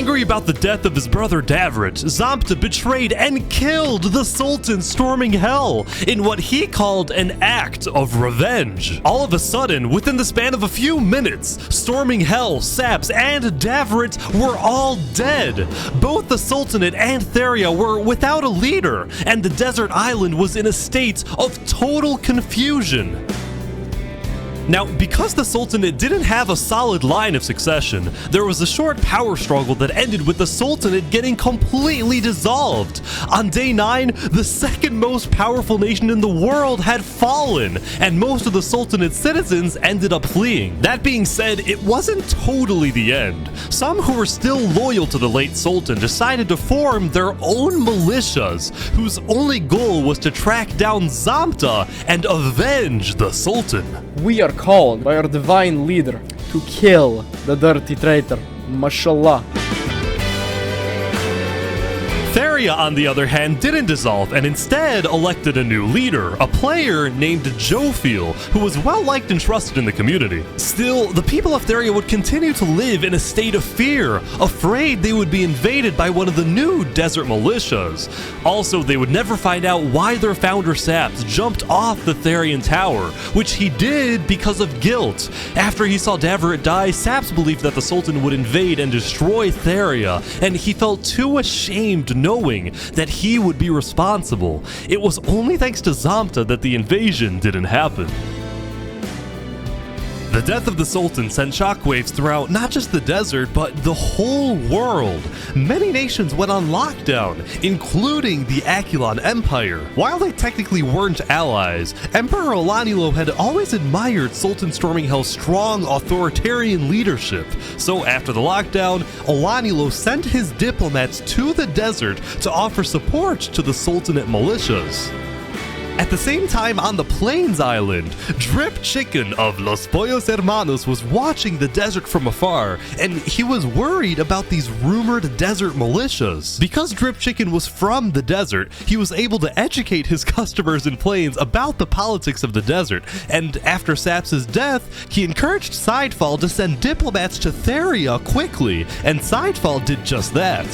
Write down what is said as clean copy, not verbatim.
Angry about the death of his brother Davrit, Zompta betrayed and killed the Sultan Storming Hell in what he called an act of revenge. All of a sudden, within the span of a few minutes, Storming Hell, Saps, and Davorit were all dead. Both the Sultanate and Theria were without a leader, and the desert island was in a state of total confusion. Now, because the Sultanate didn't have a solid line of succession, there was a short power struggle that ended with the Sultanate getting completely dissolved. On day 9, the second most powerful nation in the world had fallen, and most of the Sultanate's citizens ended up fleeing. That being said, it wasn't totally the end. Some who were still loyal to the late Sultan decided to form their own militias, whose only goal was to track down Zamta and avenge the Sultan. We are called by our divine leader to kill the dirty traitor, Mashallah. Theria, on the other hand, didn't dissolve and instead elected a new leader, a player named Joefeel, who was well liked and trusted in the community. Still, the people of Theria would continue to live in a state of fear, afraid they would be invaded by one of the new desert militias. Also, they would never find out why their founder Saps jumped off the Therian tower, which he did because of guilt. After he saw Davorit die, Saps believed that the Sultan would invade and destroy Theria, and he felt too ashamed knowing that he would be responsible. It was only thanks to Zamta that the invasion didn't happen. The death of the Sultan sent shockwaves throughout not just the desert, but the whole world. Many nations went on lockdown, including the Aculon Empire. While they technically weren't allies, Emperor Alonilo had always admired Sultan Storming Hell's strong authoritarian leadership. So after the lockdown, Alonilo sent his diplomats to the desert to offer support to the Sultanate militias. At the same time, on the Plains Island, Drip Chicken of Los Pollos Hermanos was watching the desert from afar, and he was worried about these rumored desert militias. Because Drip Chicken was from the desert, he was able to educate his customers in Plains about the politics of the desert, and after Saps' death, he encouraged Sidefall to send diplomats to Theria quickly, and Sidefall did just that.